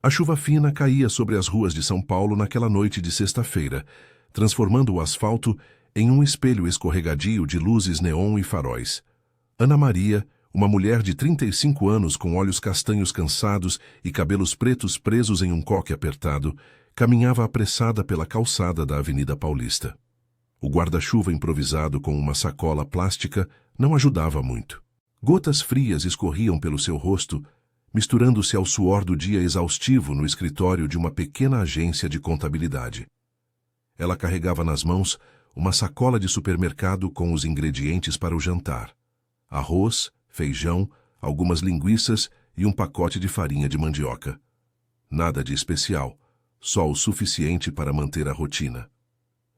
A chuva fina caía sobre as ruas de São Paulo naquela noite de sexta-feira, transformando o asfalto em um espelho escorregadio de luzes neon e faróis. Ana Maria, uma mulher de 35 anos com olhos castanhos cansados e cabelos pretos presos em um coque apertado, caminhava apressada pela calçada da Avenida Paulista. O guarda-chuva improvisado com uma sacola plástica não ajudava muito. Gotas frias escorriam pelo seu rosto, misturando-se ao suor do dia exaustivo no escritório de uma pequena agência de contabilidade. Ela carregava nas mãos uma sacola de supermercado com os ingredientes para o jantar: arroz, feijão, algumas linguiças e um pacote de farinha de mandioca. Nada de especial, só o suficiente para manter a rotina.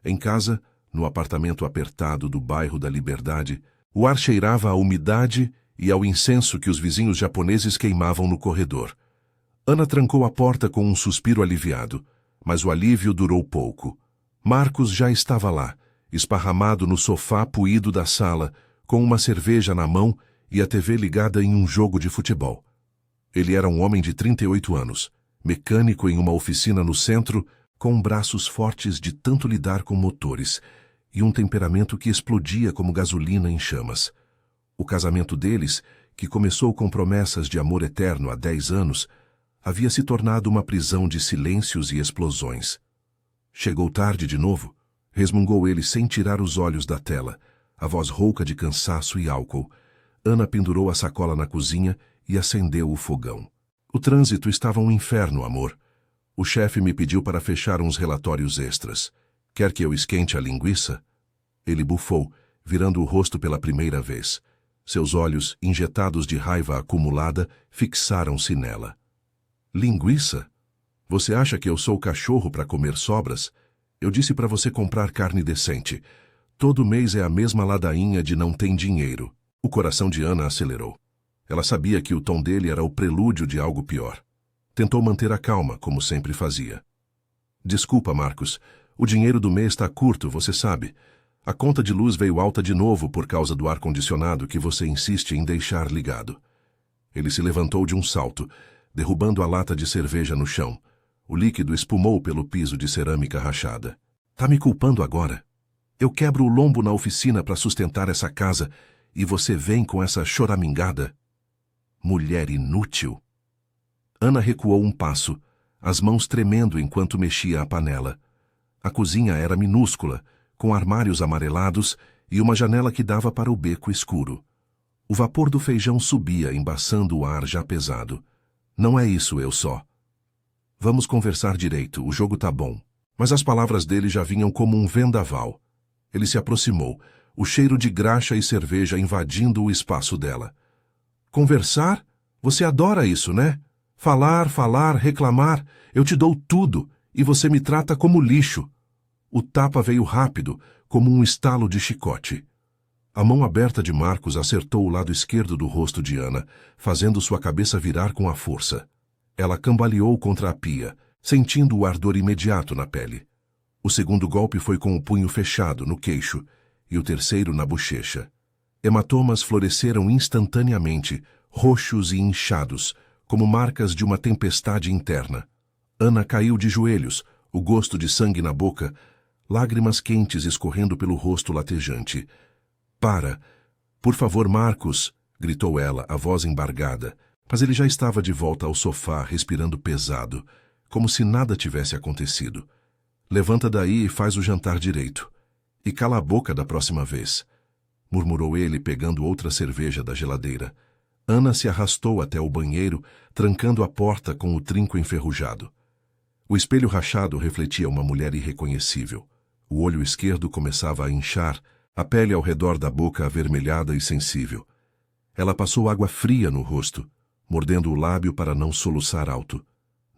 Em casa, no apartamento apertado do bairro da Liberdade, o ar cheirava à umidade e ao incenso que os vizinhos japoneses queimavam no corredor. Ana trancou a porta com um suspiro aliviado, mas o alívio durou pouco. Marcos já estava lá, esparramado no sofá puído da sala, com uma cerveja na mão e a TV ligada em um jogo de futebol. Ele era um homem de 38 anos, mecânico em uma oficina no centro, com braços fortes de tanto lidar com motores e um temperamento que explodia como gasolina em chamas. O casamento deles, que começou com promessas de amor eterno há 10 anos, havia se tornado uma prisão de silêncios e explosões. Chegou tarde de novo, resmungou ele sem tirar os olhos da tela, a voz rouca de cansaço e álcool. Ana pendurou a sacola na cozinha e acendeu o fogão. O trânsito estava um inferno, amor. O chefe me pediu para fechar uns relatórios extras. Quer que eu esquente a linguiça? Ele bufou, virando o rosto pela primeira vez. Seus olhos, injetados de raiva acumulada, fixaram-se nela. Linguiça? Você acha que eu sou cachorro para comer sobras? Eu disse para você comprar carne decente. Todo mês é a mesma ladainha de não tem dinheiro. O coração de Ana acelerou. Ela sabia que o tom dele era o prelúdio de algo pior. Tentou manter a calma, como sempre fazia. Desculpa, Marcos. O dinheiro do mês está curto, você sabe. A conta de luz veio alta de novo por causa do ar-condicionado que você insiste em deixar ligado. Ele se levantou de um salto, derrubando a lata de cerveja no chão. O líquido espumou pelo piso de cerâmica rachada. Tá me culpando agora? Eu quebro o lombo na oficina para sustentar essa casa e você vem com essa choramingada? Mulher inútil. Ana recuou um passo, as mãos tremendo enquanto mexia a panela. A cozinha era minúscula, com armários amarelados e uma janela que dava para o beco escuro. O vapor do feijão subia, embaçando o ar já pesado. Não é isso, eu só. Vamos conversar direito, o jogo tá bom. Mas as palavras dele já vinham como um vendaval. Ele se aproximou, o cheiro de graxa e cerveja invadindo o espaço dela. Conversar? Você adora isso, né? Falar, reclamar. Eu te dou tudo e você me trata como lixo. O tapa veio rápido, como um estalo de chicote. A mão aberta de Marcos acertou o lado esquerdo do rosto de Ana, fazendo sua cabeça virar com a força. Ela cambaleou contra a pia, sentindo o ardor imediato na pele. O segundo golpe foi com o punho fechado, no queixo, e o terceiro na bochecha. Hematomas floresceram instantaneamente, roxos e inchados, como marcas de uma tempestade interna. Ana caiu de joelhos, o gosto de sangue na boca, lágrimas quentes escorrendo pelo rosto latejante. Para! Por favor, Marcos! Gritou ela, a voz embargada, mas ele já estava de volta ao sofá, respirando pesado, como se nada tivesse acontecido. Levanta daí e faz o jantar direito. E cala a boca da próxima vez, murmurou ele, pegando outra cerveja da geladeira. Ana se arrastou até o banheiro, trancando a porta com o trinco enferrujado. O espelho rachado refletia uma mulher irreconhecível. O olho esquerdo começava a inchar, a pele ao redor da boca avermelhada e sensível. Ela passou água fria no rosto, mordendo o lábio para não soluçar alto.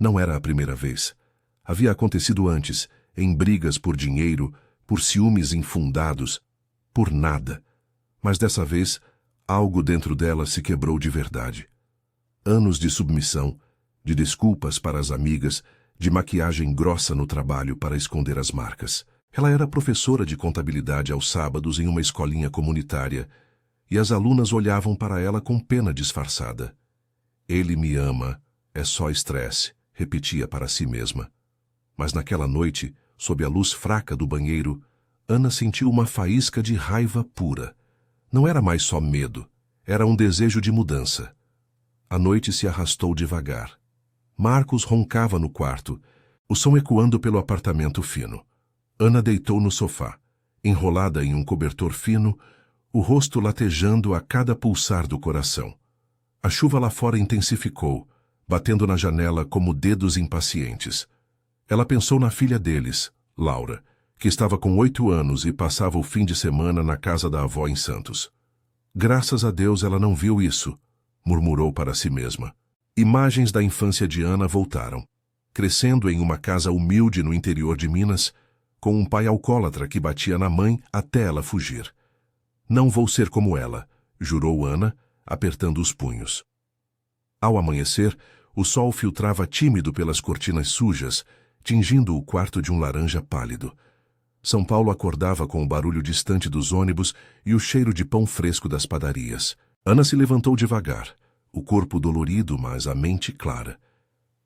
Não era a primeira vez. Havia acontecido antes, em brigas por dinheiro, por ciúmes infundados, por nada. Mas dessa vez, algo dentro dela se quebrou de verdade. Anos de submissão, de desculpas para as amigas, de maquiagem grossa no trabalho para esconder as marcas. Ela era professora de contabilidade aos sábados em uma escolinha comunitária, e as alunas olhavam para ela com pena disfarçada. Ele me ama, é só estresse, repetia para si mesma. Mas naquela noite, sob a luz fraca do banheiro, Ana sentiu uma faísca de raiva pura. Não era mais só medo, era um desejo de mudança. A noite se arrastou devagar. Marcos roncava no quarto, o som ecoando pelo apartamento fino. Ana deitou no sofá, enrolada em um cobertor fino, o rosto latejando a cada pulsar do coração. A chuva lá fora intensificou, batendo na janela como dedos impacientes. Ela pensou na filha deles, Laura, que estava com 8 anos e passava o fim de semana na casa da avó em Santos. Graças a Deus ela não viu isso, murmurou para si mesma. Imagens da infância de Ana voltaram. Crescendo em uma casa humilde no interior de Minas, com um pai alcoólatra que batia na mãe até ela fugir. Não vou ser como ela, jurou Ana, apertando os punhos. Ao amanhecer, o sol filtrava tímido pelas cortinas sujas, tingindo o quarto de um laranja pálido. São Paulo acordava com o barulho distante dos ônibus e o cheiro de pão fresco das padarias. Ana se levantou devagar, o corpo dolorido, mas a mente clara.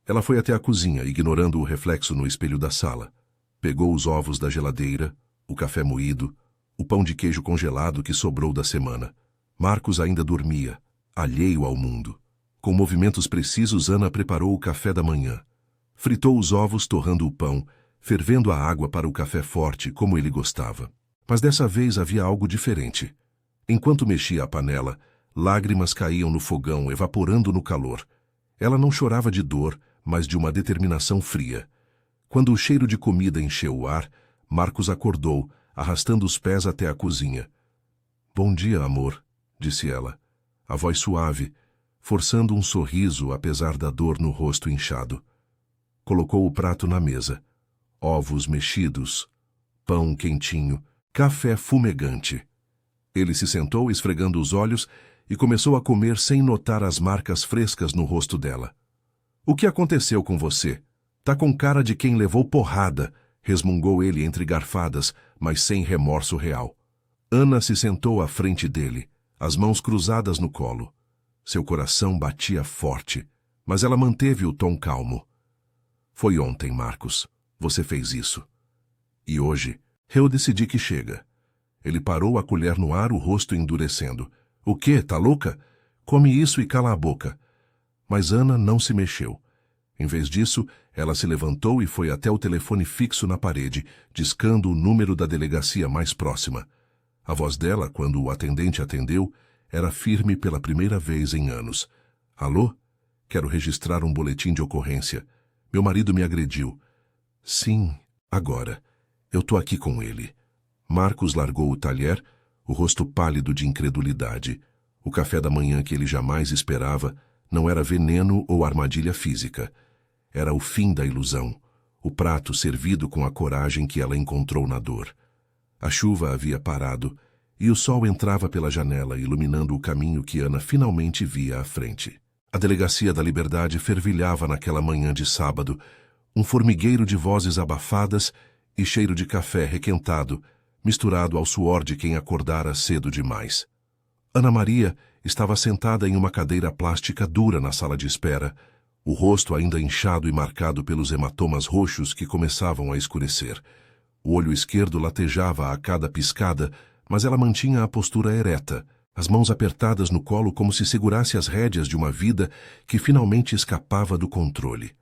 Ela foi até a cozinha, ignorando o reflexo no espelho da sala. Pegou os ovos da geladeira, o café moído, o pão de queijo congelado que sobrou da semana. Marcos ainda dormia, alheio ao mundo. Com movimentos precisos, Ana preparou o café da manhã. Fritou os ovos torrando o pão, fervendo a água para o café forte, como ele gostava. Mas dessa vez havia algo diferente. Enquanto mexia a panela, lágrimas caíam no fogão, evaporando no calor. Ela não chorava de dor, mas de uma determinação fria. Quando o cheiro de comida encheu o ar, Marcos acordou, arrastando os pés até a cozinha. "Bom dia, amor", disse ela, a voz suave, forçando um sorriso apesar da dor no rosto inchado. Colocou o prato na mesa. Ovos mexidos, pão quentinho, café fumegante. Ele se sentou esfregando os olhos e começou a comer sem notar as marcas frescas no rosto dela. "O que aconteceu com você? Tá com cara de quem levou porrada", resmungou ele entre garfadas, mas sem remorso real. Ana se sentou à frente dele, as mãos cruzadas no colo. Seu coração batia forte, mas ela manteve o tom calmo. "Foi ontem, Marcos. Você fez isso. E hoje, eu decidi que chega." Ele parou a colher no ar, o rosto endurecendo. "O quê? Tá louca? Come isso e cala a boca." Mas Ana não se mexeu. Em vez disso, ela se levantou e foi até o telefone fixo na parede, discando o número da delegacia mais próxima. A voz dela, quando o atendente atendeu, era firme pela primeira vez em anos. "Alô? Quero registrar um boletim de ocorrência. Meu marido me agrediu." "Sim, agora. Eu tô aqui com ele." Marcos largou o talher, o rosto pálido de incredulidade. O café da manhã que ele jamais esperava não era veneno ou armadilha física. Era o fim da ilusão, o prato servido com a coragem que ela encontrou na dor. A chuva havia parado e o sol entrava pela janela, iluminando o caminho que Ana finalmente via à frente. A Delegacia da Liberdade fervilhava naquela manhã de sábado, um formigueiro de vozes abafadas e cheiro de café requentado, misturado ao suor de quem acordara cedo demais. Ana Maria estava sentada em uma cadeira plástica dura na sala de espera, o rosto ainda inchado e marcado pelos hematomas roxos que começavam a escurecer. O olho esquerdo latejava a cada piscada, mas ela mantinha a postura ereta, as mãos apertadas no colo como se segurasse as rédeas de uma vida que finalmente escapava do controle.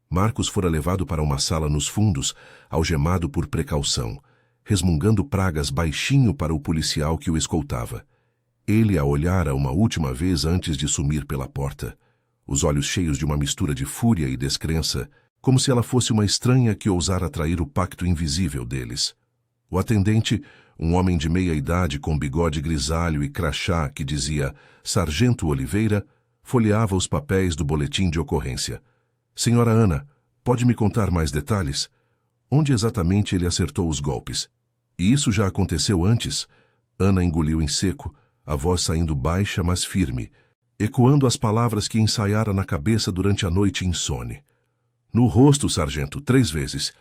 Marcos fora levado para uma sala nos fundos, algemado por precaução, resmungando pragas baixinho para o policial que o escoltava. Ele a olhara uma última vez antes de sumir pela porta, os olhos cheios de uma mistura de fúria e descrença, como se ela fosse uma estranha que ousara trair o pacto invisível deles. O atendente, um homem de meia idade com bigode grisalho e crachá que dizia Sargento Oliveira, folheava os papéis do boletim de ocorrência. "Senhora Ana, pode me contar mais detalhes? Onde exatamente ele acertou os golpes? E isso já aconteceu antes?" Ana engoliu em seco, a voz saindo baixa, mas firme, ecoando as palavras que ensaiara na cabeça durante a noite insone. "No rosto, sargento, 3 vezes.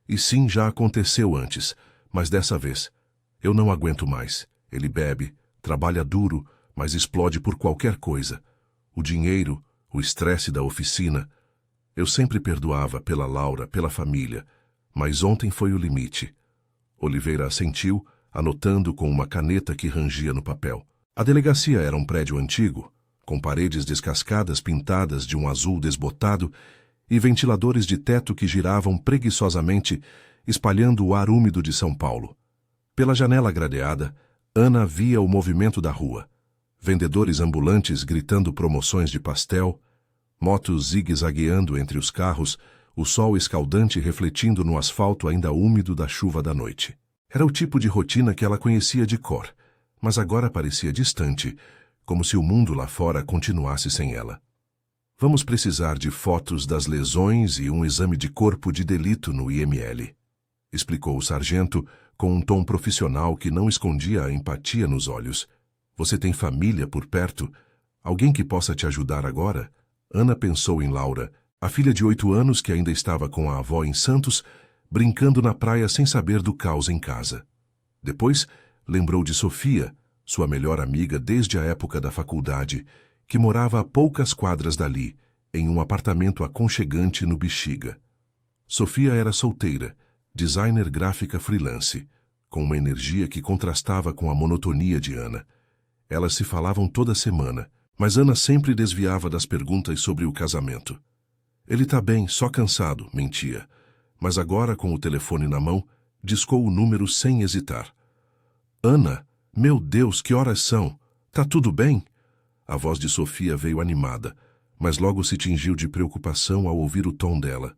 E sim, já aconteceu antes, mas dessa vez. Eu não aguento mais. Ele bebe, trabalha duro, mas explode por qualquer coisa. O dinheiro, o estresse da oficina. Eu sempre perdoava pela Laura, pela família, mas ontem foi o limite. Oliveira assentiu, anotando com uma caneta que rangia no papel. A delegacia era um prédio antigo, com paredes descascadas pintadas de um azul desbotado e ventiladores de teto que giravam preguiçosamente, espalhando o ar úmido de São Paulo. Pela janela gradeada, Ana via o movimento da rua. Vendedores ambulantes gritando promoções de pastel, motos zigue-zagueando entre os carros, o sol escaldante refletindo no asfalto ainda úmido da chuva da noite. Era o tipo de rotina que ela conhecia de cor, mas agora parecia distante, como se o mundo lá fora continuasse sem ela. Vamos precisar de fotos das lesões e um exame de corpo de delito no IML, explicou o sargento com um tom profissional que não escondia a empatia nos olhos. Você tem família por perto? Alguém que possa te ajudar agora? Ana pensou em Laura, a filha de 8 anos que ainda estava com a avó em Santos, brincando na praia sem saber do caos em casa. Depois, lembrou de Sofia, sua melhor amiga desde a época da faculdade, que morava a poucas quadras dali, em um apartamento aconchegante no Bexiga. Sofia era solteira, designer gráfica freelance, com uma energia que contrastava com a monotonia de Ana. Elas se falavam toda semana, mas Ana sempre desviava das perguntas sobre o casamento. Ele tá bem, só cansado, mentia. Mas agora, com o telefone na mão, discou o número sem hesitar. Ana, meu Deus, que horas são? Tá tudo bem? A voz de Sofia veio animada, mas logo se tingiu de preocupação ao ouvir o tom dela.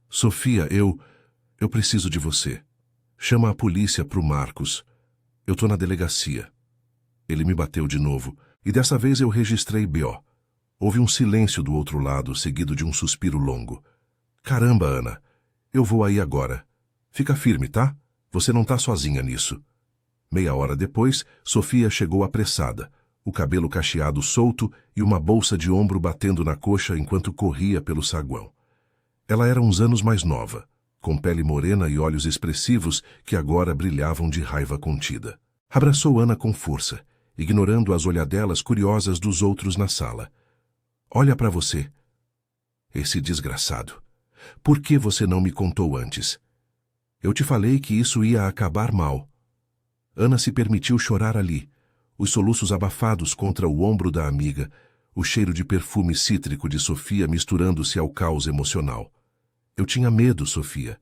Sofia, eu preciso de você. Chama a polícia pro Marcos. Eu tô na delegacia. Ele me bateu de novo, e dessa vez eu registrei B.O. Houve um silêncio do outro lado, seguido de um suspiro longo. Caramba, Ana, eu vou aí agora. Fica firme, tá? Você não tá sozinha nisso. Meia hora depois, Sofia chegou apressada, o cabelo cacheado solto e uma bolsa de ombro batendo na coxa enquanto corria pelo saguão. Ela era uns anos mais nova, com pele morena e olhos expressivos que agora brilhavam de raiva contida. Abraçou Ana com força, ignorando as olhadelas curiosas dos outros na sala. Olha para você. Esse desgraçado. Por que você não me contou antes? Eu te falei que isso ia acabar mal. Ana se permitiu chorar ali, os soluços abafados contra o ombro da amiga, o cheiro de perfume cítrico de Sofia misturando-se ao caos emocional. Eu tinha medo, Sofia.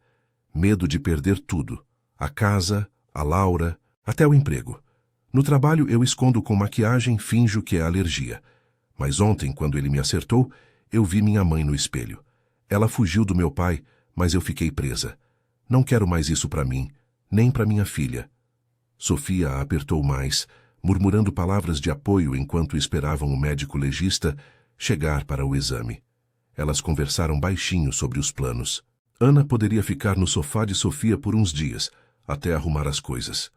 Medo de perder tudo. A casa, a Laura, até o emprego. No trabalho eu escondo com maquiagem, finjo que é alergia. Mas ontem, quando ele me acertou, eu vi minha mãe no espelho. Ela fugiu do meu pai, mas eu fiquei presa. Não quero mais isso para mim, nem para minha filha. Sofia a apertou mais, murmurando palavras de apoio enquanto esperavam o médico legista chegar para o exame. Elas conversaram baixinho sobre os planos. Ana poderia ficar no sofá de Sofia por uns dias, até arrumar as coisas.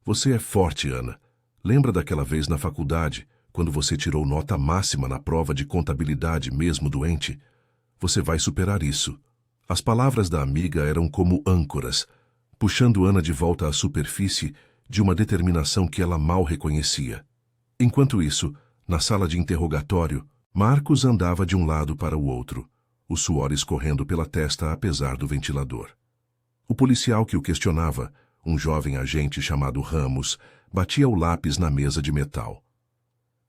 Você é forte, Ana. Lembra daquela vez na faculdade, quando você tirou nota máxima na prova de contabilidade mesmo doente? Você vai superar isso. As palavras da amiga eram como âncoras, puxando Ana de volta à superfície de uma determinação que ela mal reconhecia. Enquanto isso, na sala de interrogatório, Marcos andava de um lado para o outro, o suor escorrendo pela testa apesar do ventilador. O policial que o questionava, um jovem agente chamado Ramos, batia o lápis na mesa de metal.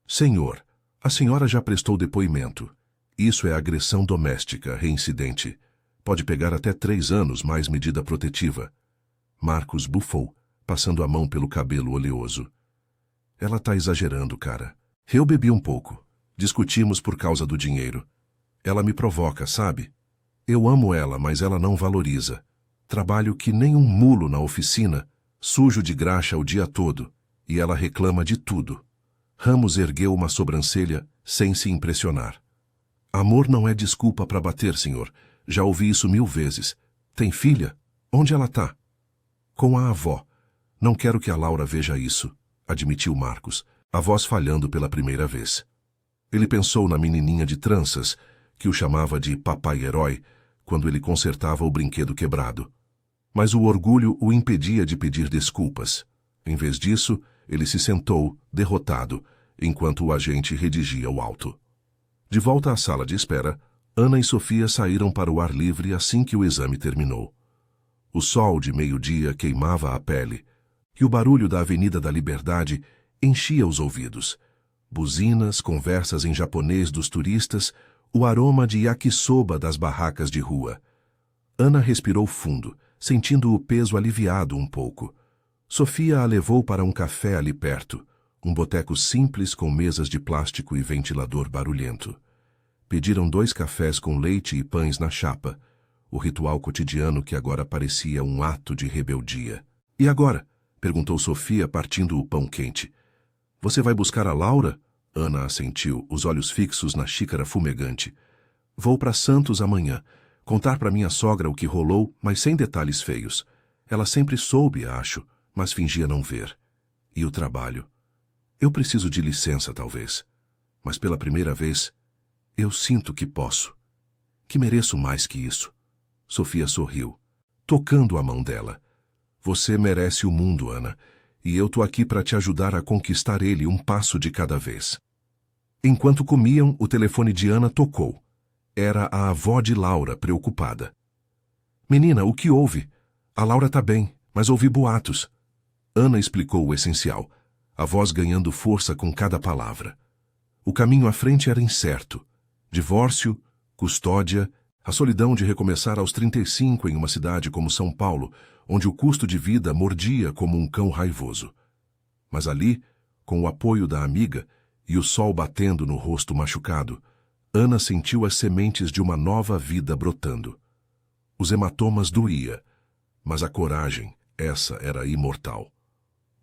Senhor, a senhora já prestou depoimento. Isso é agressão doméstica, reincidente. Pode pegar até 3 anos mais medida protetiva. Marcos bufou, passando a mão pelo cabelo oleoso. Ela tá exagerando, cara. Eu bebi um pouco. Discutimos por causa do dinheiro. Ela me provoca, sabe? Eu amo ela, mas ela não valoriza. Trabalho que nem um mulo na oficina, sujo de graxa o dia todo, e ela reclama de tudo. Ramos ergueu uma sobrancelha sem se impressionar. Amor não é desculpa para bater, senhor. Já ouvi isso 1000 vezes. Tem filha? Onde ela tá? Com a avó. Não quero que a Laura veja isso, admitiu Marcos, a voz falhando pela primeira vez. Ele pensou na menininha de tranças, que o chamava de papai-herói, quando ele consertava o brinquedo quebrado. Mas o orgulho o impedia de pedir desculpas. Em vez disso, ele se sentou, derrotado, enquanto o agente redigia o auto. De volta à sala de espera, Ana e Sofia saíram para o ar livre assim que o exame terminou. O sol de meio-dia queimava a pele, e o barulho da Avenida da Liberdade enchia os ouvidos. Buzinas, conversas em japonês dos turistas, o aroma de yakisoba das barracas de rua. Ana respirou fundo, sentindo o peso aliviado um pouco. Sofia a levou para um café ali perto, um boteco simples com mesas de plástico e ventilador barulhento. Pediram 2 cafés com leite e pães na chapa, o ritual cotidiano que agora parecia um ato de rebeldia. E agora? Perguntou Sofia, partindo o pão quente. Você vai buscar a Laura? Ana assentiu, os olhos fixos na xícara fumegante. Vou para Santos amanhã, contar para minha sogra o que rolou, mas sem detalhes feios. Ela sempre soube, acho, mas fingia não ver. E o trabalho? Eu preciso de licença, talvez. Mas pela primeira vez, eu sinto que posso. Que mereço mais que isso. Sofia sorriu, tocando a mão dela. Você merece o mundo, Ana, e eu tô aqui para te ajudar a conquistar ele um passo de cada vez. Enquanto comiam, o telefone de Ana tocou. Era a avó de Laura, preocupada. Menina, o que houve? A Laura tá bem, mas ouvi boatos. Ana explicou o essencial, a voz ganhando força com cada palavra. O caminho à frente era incerto. Divórcio, custódia, a solidão de recomeçar aos 35 em uma cidade como São Paulo, onde o custo de vida mordia como um cão raivoso. Mas ali, com o apoio da amiga e o sol batendo no rosto machucado, Ana sentiu as sementes de uma nova vida brotando. Os hematomas doía, mas a coragem, essa era imortal.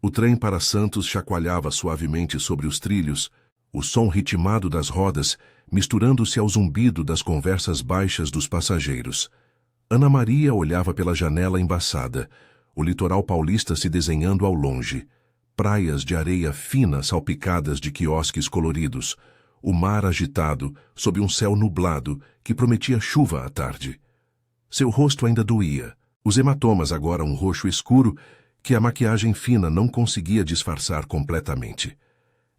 O trem para Santos chacoalhava suavemente sobre os trilhos, o som ritmado das rodas misturando-se ao zumbido das conversas baixas dos passageiros. Ana Maria olhava pela janela embaçada, o litoral paulista se desenhando ao longe, praias de areia fina salpicadas de quiosques coloridos, o mar agitado sob um céu nublado que prometia chuva à tarde. Seu rosto ainda doía, os hematomas agora um roxo escuro que a maquiagem fina não conseguia disfarçar completamente.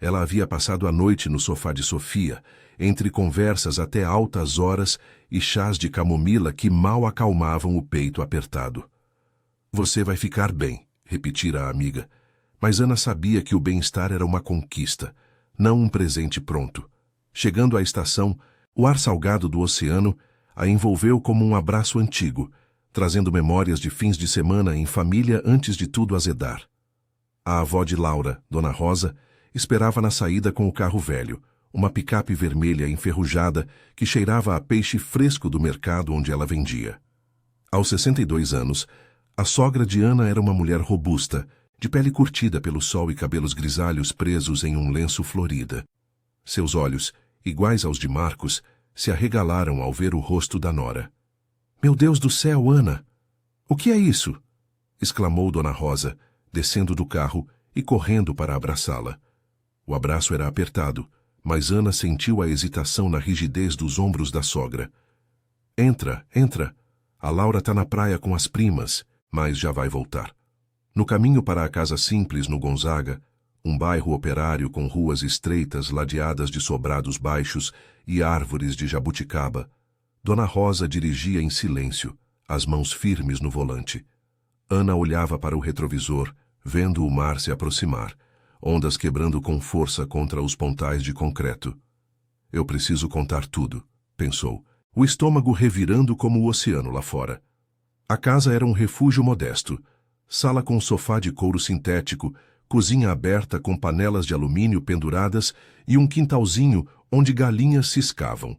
Ela havia passado a noite no sofá de Sofia, entre conversas até altas horas e chás de camomila que mal acalmavam o peito apertado. Você vai ficar bem, repetira a amiga, mas Ana sabia que o bem-estar era uma conquista, não um presente pronto. Chegando à estação, o ar salgado do oceano a envolveu como um abraço antigo, trazendo memórias de fins de semana em família antes de tudo azedar. A avó de Laura, Dona Rosa, esperava na saída com o carro velho, uma picape vermelha enferrujada que cheirava a peixe fresco do mercado onde ela vendia. Aos 62 anos, a sogra de Ana era uma mulher robusta, de pele curtida pelo sol e cabelos grisalhos presos em um lenço florida. Seus olhos, iguais aos de Marcos, se arregalaram ao ver o rosto da nora. Meu Deus do céu, Ana! O que é isso? Exclamou Dona Rosa, descendo do carro e correndo para abraçá-la. O abraço era apertado, mas Ana sentiu a hesitação na rigidez dos ombros da sogra. Entra, entra. A Laura tá na praia com as primas, mas já vai voltar. No caminho para a casa simples no Gonzaga, um bairro operário com ruas estreitas ladeadas de sobrados baixos e árvores de jabuticaba, Dona Rosa dirigia em silêncio, as mãos firmes no volante. Ana olhava para o retrovisor, vendo o mar se aproximar, ondas quebrando com força contra os pontais de concreto. Eu preciso contar tudo, pensou, o estômago revirando como o oceano lá fora. A casa era um refúgio modesto, sala com sofá de couro sintético, cozinha aberta com panelas de alumínio penduradas e um quintalzinho onde galinhas ciscavam.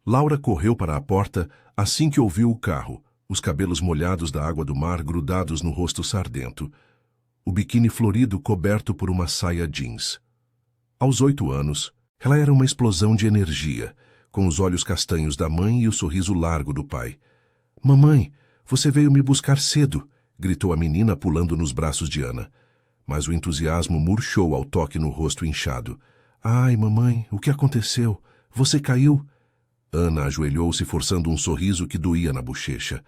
Laura correu para a porta assim que ouviu o carro, os cabelos molhados da água do mar grudados no rosto sardento, o biquíni florido coberto por uma saia jeans. Aos 8 anos, ela era uma explosão de energia, com os olhos castanhos da mãe e o sorriso largo do pai. Mamãe, você veio me buscar cedo, gritou a menina pulando nos braços de Ana. Mas o entusiasmo murchou ao toque no rosto inchado. Ai, mamãe, o que aconteceu? Você caiu? Ana ajoelhou-se forçando um sorriso que doía na bochecha.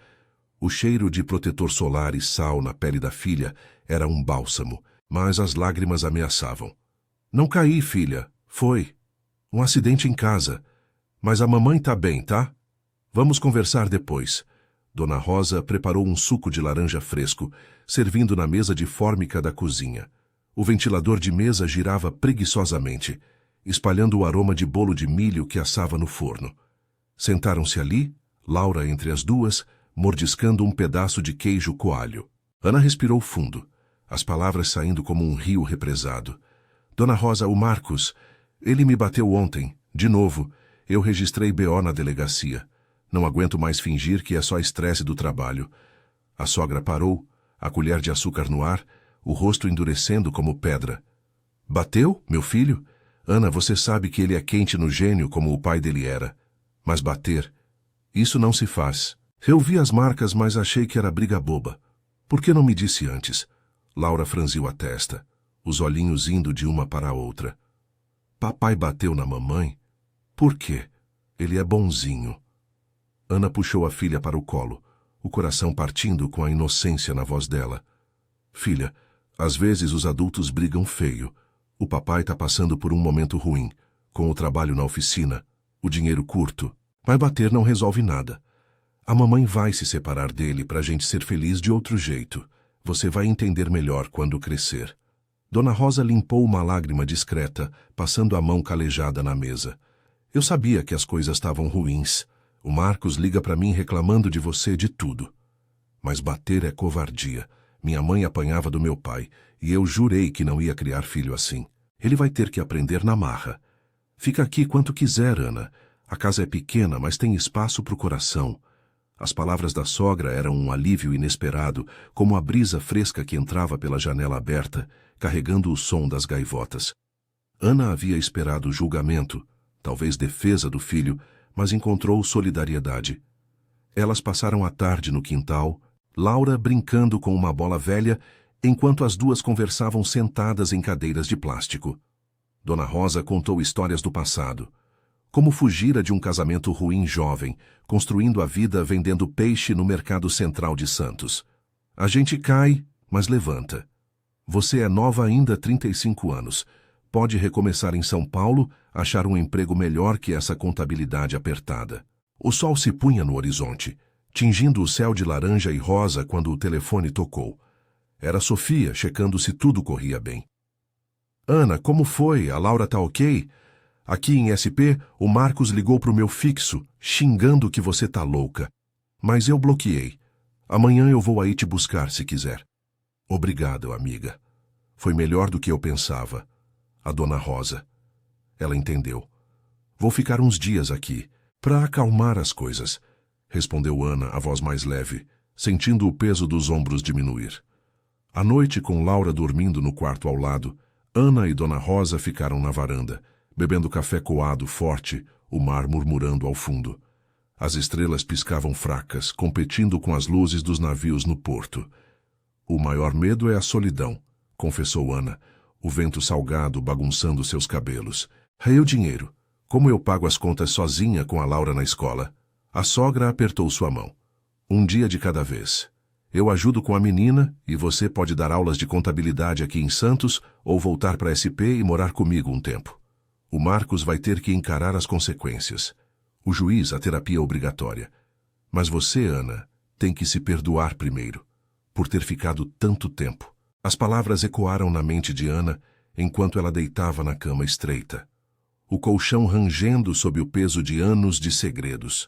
O cheiro de protetor solar e sal na pele da filha era um bálsamo, mas as lágrimas ameaçavam. Não caí, filha. Foi um acidente em casa. Mas a mamãe tá bem, tá? Vamos conversar depois. Dona Rosa preparou um suco de laranja fresco, servindo na mesa de fórmica da cozinha. O ventilador de mesa girava preguiçosamente, espalhando o aroma de bolo de milho que assava no forno. Sentaram-se ali, Laura entre as duas, mordiscando um pedaço de queijo coalho. Ana respirou fundo, as palavras saindo como um rio represado. Dona Rosa, o Marcos, ele me bateu ontem, de novo. Eu registrei BO na delegacia. Não aguento mais fingir que é só estresse do trabalho. A sogra parou, a colher de açúcar no ar, o rosto endurecendo como pedra. Bateu, meu filho? Ana, você sabe que ele é quente no gênio como o pai dele era. Mas bater, isso não se faz. Eu vi as marcas, mas achei que era briga boba. Por que não me disse antes? Laura franziu a testa, os olhinhos indo de uma para a outra. Papai bateu na mamãe? Por quê? Ele é bonzinho. Ana puxou a filha para o colo, o coração partindo com a inocência na voz dela. Filha, às vezes os adultos brigam feio. O papai está passando por um momento ruim, com o trabalho na oficina, o dinheiro curto, mas bater não resolve nada. A mamãe vai se separar dele para a gente ser feliz de outro jeito. Você vai entender melhor quando crescer. Dona Rosa limpou uma lágrima discreta, passando a mão calejada na mesa. Eu sabia que as coisas estavam ruins. O Marcos liga para mim reclamando de você de tudo. Mas bater é covardia. Minha mãe apanhava do meu pai, e eu jurei que não ia criar filho assim. Ele vai ter que aprender na marra. Fica aqui quanto quiser, Ana. A casa é pequena, mas tem espaço para o coração. As palavras da sogra eram um alívio inesperado, como a brisa fresca que entrava pela janela aberta, carregando o som das gaivotas. Ana havia esperado julgamento, talvez defesa do filho, mas encontrou solidariedade. Elas passaram a tarde no quintal, Laura brincando com uma bola velha, enquanto as duas conversavam sentadas em cadeiras de plástico. Dona Rosa contou histórias do passado. Como fugira de um casamento ruim jovem, construindo a vida vendendo peixe no mercado central de Santos. A gente cai, mas levanta. Você é nova ainda, 35 anos. Pode recomeçar em São Paulo, achar um emprego melhor que essa contabilidade apertada. O sol se punha no horizonte, tingindo o céu de laranja e rosa quando o telefone tocou. Era Sofia, checando se tudo corria bem. Ana, como foi? A Laura tá ok? Aqui em SP, o Marcos ligou pro meu fixo, xingando que você tá louca. Mas eu bloqueei. Amanhã eu vou aí te buscar, se quiser. Obrigado, amiga. Foi melhor do que eu pensava. A Dona Rosa. Ela entendeu. Vou ficar uns dias aqui, para acalmar as coisas, respondeu Ana, a voz mais leve, sentindo o peso dos ombros diminuir. À noite, com Laura dormindo no quarto ao lado, Ana e Dona Rosa ficaram na varanda, bebendo café coado forte, o mar murmurando ao fundo. As estrelas piscavam fracas, competindo com as luzes dos navios no porto. O maior medo é a solidão, confessou Ana, o vento salgado bagunçando seus cabelos. E o dinheiro? Como eu pago as contas sozinha com a Laura na escola? A sogra apertou sua mão. Um dia de cada vez. Eu ajudo com a menina e você pode dar aulas de contabilidade aqui em Santos ou voltar para SP e morar comigo um tempo. O Marcos vai ter que encarar as consequências. O juiz, a terapia obrigatória. Mas você, Ana, tem que se perdoar primeiro, por ter ficado tanto tempo. As palavras ecoaram na mente de Ana enquanto ela deitava na cama estreita. O colchão rangendo sob o peso de anos de segredos.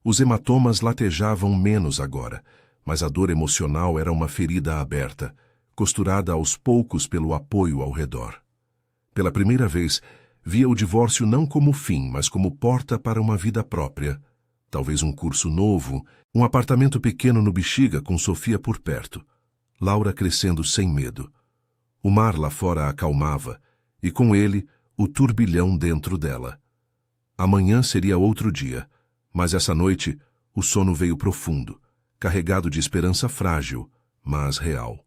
Os hematomas latejavam menos agora, mas a dor emocional era uma ferida aberta, costurada aos poucos pelo apoio ao redor. Pela primeira vez, via o divórcio não como fim, mas como porta para uma vida própria. Talvez um curso novo, um apartamento pequeno no Bexiga com Sofia por perto. Laura crescendo sem medo. O mar lá fora a acalmava, e com ele, o turbilhão dentro dela. Amanhã seria outro dia, mas essa noite, o sono veio profundo, carregado de esperança frágil, mas real.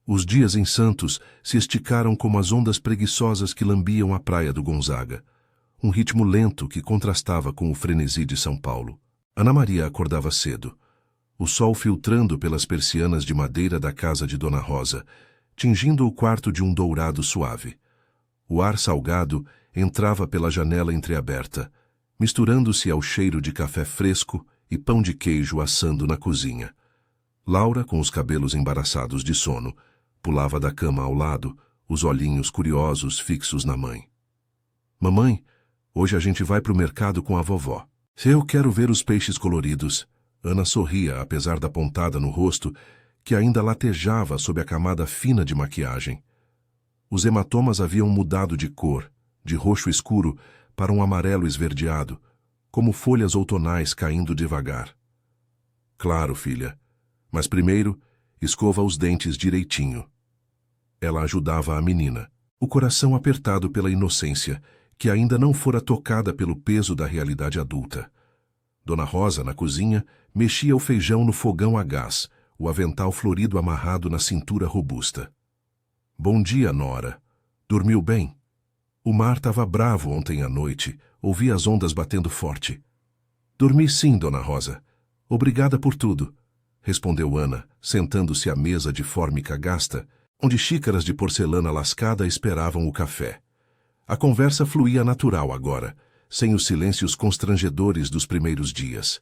Os dias em Santos se esticaram como as ondas preguiçosas que lambiam a praia do Gonzaga, um ritmo lento que contrastava com o frenesi de São Paulo. Ana Maria acordava cedo, o sol filtrando pelas persianas de madeira da casa de Dona Rosa, tingindo o quarto de um dourado suave. O ar salgado entrava pela janela entreaberta, misturando-se ao cheiro de café fresco e pão de queijo assando na cozinha. Laura, com os cabelos embaraçados de sono, pulava da cama ao lado, os olhinhos curiosos fixos na mãe. Mamãe, hoje a gente vai pro mercado com a vovó. Eu quero ver os peixes coloridos. Ana sorria, apesar da pontada no rosto, que ainda latejava sob a camada fina de maquiagem. Os hematomas haviam mudado de cor, de roxo escuro para um amarelo esverdeado, como folhas outonais caindo devagar. Claro, filha, mas primeiro, escova os dentes direitinho. Ela ajudava a menina, o coração apertado pela inocência, que ainda não fora tocada pelo peso da realidade adulta. Dona Rosa, na cozinha, mexia o feijão no fogão a gás, o avental florido amarrado na cintura robusta. Bom dia, Nora. Dormiu bem? O mar estava bravo ontem à noite, ouvi as ondas batendo forte. Dormi sim, Dona Rosa. Obrigada por tudo, respondeu Ana, sentando-se à mesa de fórmica gasta, onde xícaras de porcelana lascada esperavam o café. A conversa fluía natural agora, sem os silêncios constrangedores dos primeiros dias.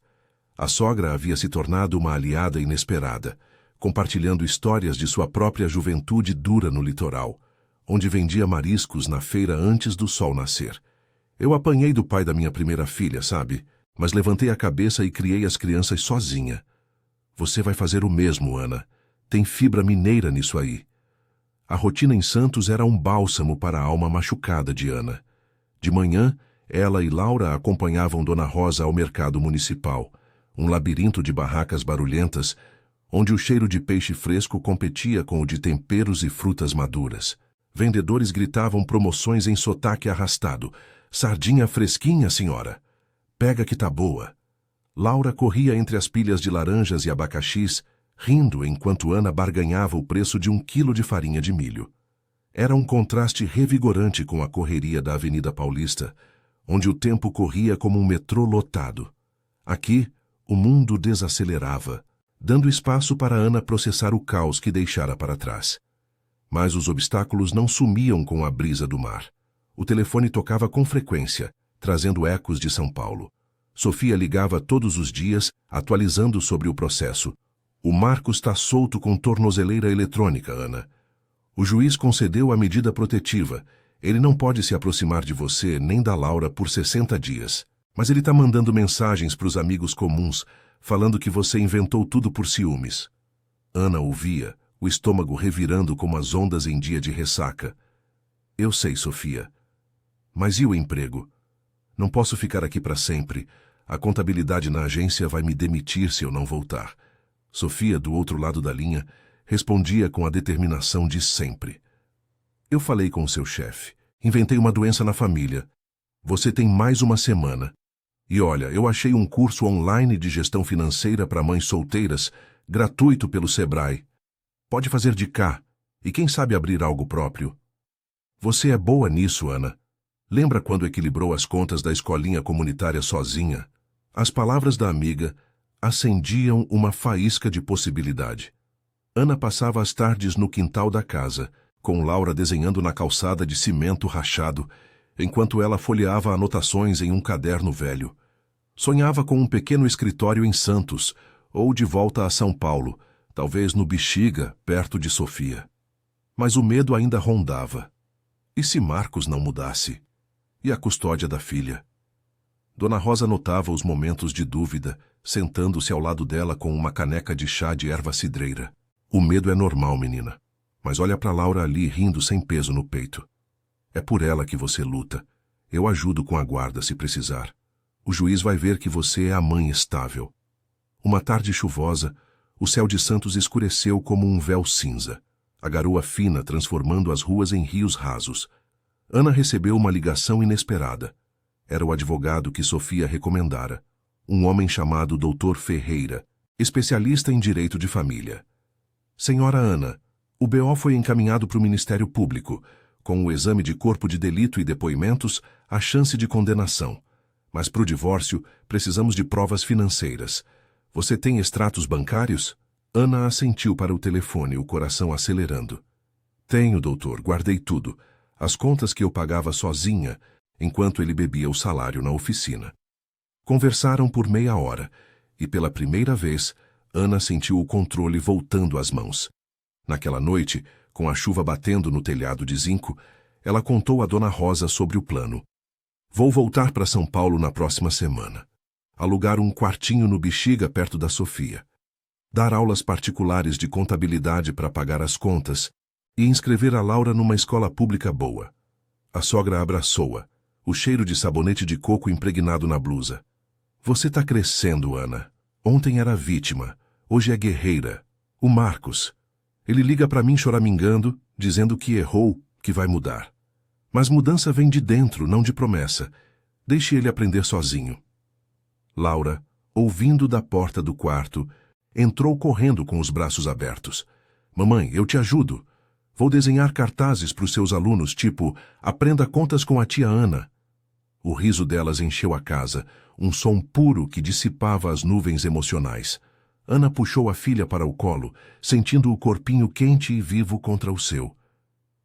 A sogra havia se tornado uma aliada inesperada, compartilhando histórias de sua própria juventude dura no litoral, onde vendia mariscos na feira antes do sol nascer. Eu apanhei do pai da minha primeira filha, sabe? Mas levantei a cabeça e criei as crianças sozinha. Você vai fazer o mesmo, Ana. Tem fibra mineira nisso aí. A rotina em Santos era um bálsamo para a alma machucada de Ana. De manhã, ela e Laura acompanhavam Dona Rosa ao mercado municipal, um labirinto de barracas barulhentas, onde o cheiro de peixe fresco competia com o de temperos e frutas maduras. Vendedores gritavam promoções em sotaque arrastado. Sardinha fresquinha, senhora. Pega que tá boa. Laura corria entre as pilhas de laranjas e abacaxis, rindo enquanto Ana barganhava o preço de 1 quilo de farinha de milho. Era um contraste revigorante com a correria da Avenida Paulista, onde o tempo corria como um metrô lotado. Aqui, o mundo desacelerava, dando espaço para Ana processar o caos que deixara para trás. Mas os obstáculos não sumiam com a brisa do mar. O telefone tocava com frequência, trazendo ecos de São Paulo. Sofia ligava todos os dias, atualizando sobre o processo. O Marcos está solto com tornozeleira eletrônica, Ana. O juiz concedeu a medida protetiva. Ele não pode se aproximar de você nem da Laura por 60 dias. Mas ele está mandando mensagens para os amigos comuns, falando que você inventou tudo por ciúmes. Ana ouvia, o estômago revirando como as ondas em dia de ressaca. Eu sei, Sofia. Mas e o emprego? Não posso ficar aqui para sempre. A contabilidade na agência vai me demitir se eu não voltar. Sofia, do outro lado da linha, respondia com a determinação de sempre. Eu falei com o seu chefe. Inventei uma doença na família. Você tem mais uma semana. E olha, eu achei um curso online de gestão financeira para mães solteiras, gratuito pelo Sebrae. Pode fazer de cá, e quem sabe abrir algo próprio. Você é boa nisso, Ana. Lembra quando equilibrou as contas da escolinha comunitária sozinha? As palavras da amiga acendiam uma faísca de possibilidade. Ana passava as tardes no quintal da casa, com Laura desenhando na calçada de cimento rachado, enquanto ela folheava anotações em um caderno velho. Sonhava com um pequeno escritório em Santos, ou de volta a São Paulo, talvez no Bexiga, perto de Sofia. Mas o medo ainda rondava. E se Marcos não mudasse? E a custódia da filha? Dona Rosa notava os momentos de dúvida, sentando-se ao lado dela com uma caneca de chá de erva cidreira. O medo é normal, menina. Mas olha para Laura ali rindo sem peso no peito. É por ela que você luta. Eu ajudo com a guarda se precisar. O juiz vai ver que você é a mãe estável. Uma tarde chuvosa, o céu de Santos escureceu como um véu cinza, a garoa fina transformando as ruas em rios rasos. Ana recebeu uma ligação inesperada. Era o advogado que Sofia recomendara, um homem chamado Dr. Ferreira, especialista em direito de família. Senhora Ana, o BO foi encaminhado para o Ministério Público. Com o exame de corpo de delito e depoimentos, há chance de condenação. Mas para o divórcio, precisamos de provas financeiras. Você tem extratos bancários? Ana assentiu para o telefone, o coração acelerando. Tenho, doutor, guardei tudo. As contas que eu pagava sozinha, enquanto ele bebia o salário na oficina. Conversaram por meia hora, e pela primeira vez, Ana sentiu o controle voltando às mãos. Naquela noite, com a chuva batendo no telhado de zinco, ela contou a Dona Rosa sobre o plano. Vou voltar para São Paulo na próxima semana. Alugar um quartinho no Bexiga perto da Sofia. Dar aulas particulares de contabilidade para pagar as contas e inscrever a Laura numa escola pública boa. A sogra abraçou-a, o cheiro de sabonete de coco impregnado na blusa. Você tá crescendo, Ana. Ontem era vítima, hoje é guerreira. O Marcos. Ele liga para mim choramingando, dizendo que errou, que vai mudar. Mas mudança vem de dentro, não de promessa. Deixe ele aprender sozinho. Laura, ouvindo da porta do quarto, entrou correndo com os braços abertos. Mamãe, eu te ajudo. Vou desenhar cartazes para os seus alunos, tipo, aprenda contas com a tia Ana. O riso delas encheu a casa, um som puro que dissipava as nuvens emocionais. Ana puxou a filha para o colo, sentindo o corpinho quente e vivo contra o seu.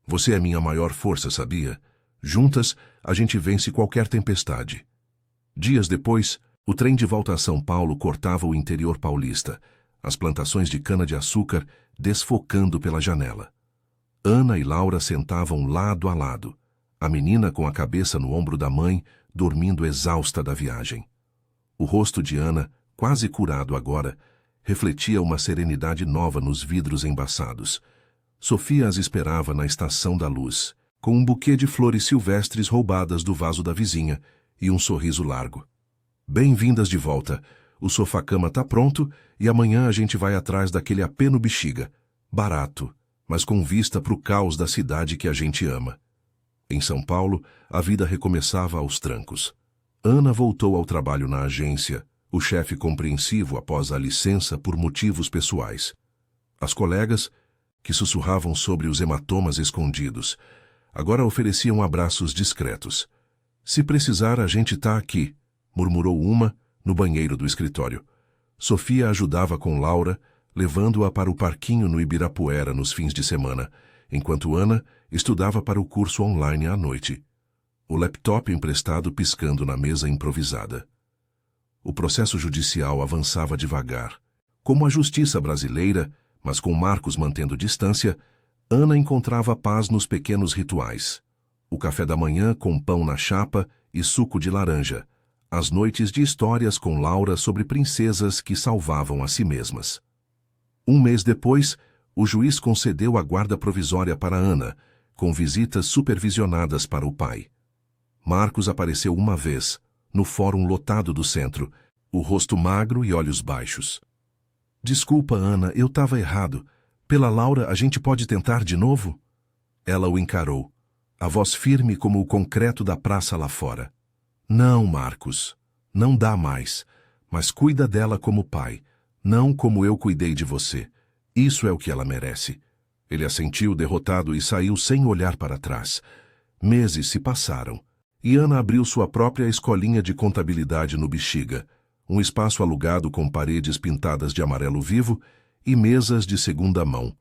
Você é minha maior força, sabia? Juntas, a gente vence qualquer tempestade. Dias depois, o trem de volta a São Paulo cortava o interior paulista, as plantações de cana-de-açúcar desfocando pela janela. Ana e Laura sentavam lado a lado, a menina com a cabeça no ombro da mãe, dormindo exausta da viagem. O rosto de Ana, quase curado agora, refletia uma serenidade nova nos vidros embaçados. Sofia as esperava na Estação da Luz, com um buquê de flores silvestres roubadas do vaso da vizinha e um sorriso largo. Bem-vindas de volta. O sofá-cama tá pronto e amanhã a gente vai atrás daquele apê no Bexiga. Barato, mas com vista pro caos da cidade que a gente ama. Em São Paulo, a vida recomeçava aos trancos. Ana voltou ao trabalho na agência, o chefe compreensivo após a licença por motivos pessoais. As colegas, que sussurravam sobre os hematomas escondidos, agora ofereciam abraços discretos. Se precisar, a gente tá aqui, murmurou uma, no banheiro do escritório. Sofia ajudava com Laura, levando-a para o parquinho no Ibirapuera nos fins de semana, enquanto Ana estudava para o curso online à noite. O laptop emprestado piscando na mesa improvisada. O processo judicial avançava devagar. Como a justiça brasileira, mas com Marcos mantendo distância, Ana encontrava paz nos pequenos rituais. O café da manhã com pão na chapa e suco de laranja. As noites de histórias com Laura sobre princesas que salvavam a si mesmas. Um mês depois, o juiz concedeu a guarda provisória para Ana, com visitas supervisionadas para o pai. Marcos apareceu uma vez, no fórum lotado do centro, o rosto magro e olhos baixos. Desculpa, Ana, eu estava errado. Pela Laura, a gente pode tentar de novo? Ela o encarou, a voz firme como o concreto da praça lá fora. Não, Marcos, não dá mais, mas cuida dela como pai, não como eu cuidei de você. Isso é o que ela merece. Ele assentiu derrotado e saiu sem olhar para trás. Meses se passaram, e Ana abriu sua própria escolinha de contabilidade no Bexiga, um espaço alugado com paredes pintadas de amarelo vivo e mesas de segunda mão.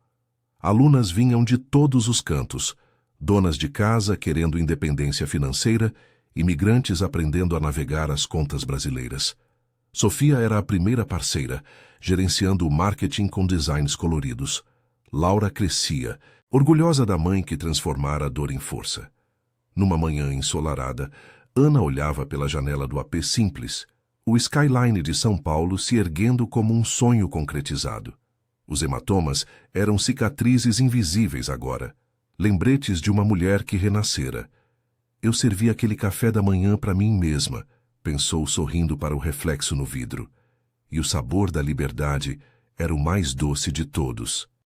Alunas vinham de todos os cantos, donas de casa querendo independência financeira, imigrantes aprendendo a navegar as contas brasileiras. Sofia era a primeira parceira, gerenciando o marketing com designs coloridos. Laura crescia, orgulhosa da mãe que transformara a dor em força. Numa manhã ensolarada, Ana olhava pela janela do apê simples, o skyline de São Paulo se erguendo como um sonho concretizado. Os hematomas eram cicatrizes invisíveis agora, lembretes de uma mulher que renascera. Eu servi aquele café da manhã para mim mesma, pensou sorrindo para o reflexo no vidro. E o sabor da liberdade era o mais doce de todos.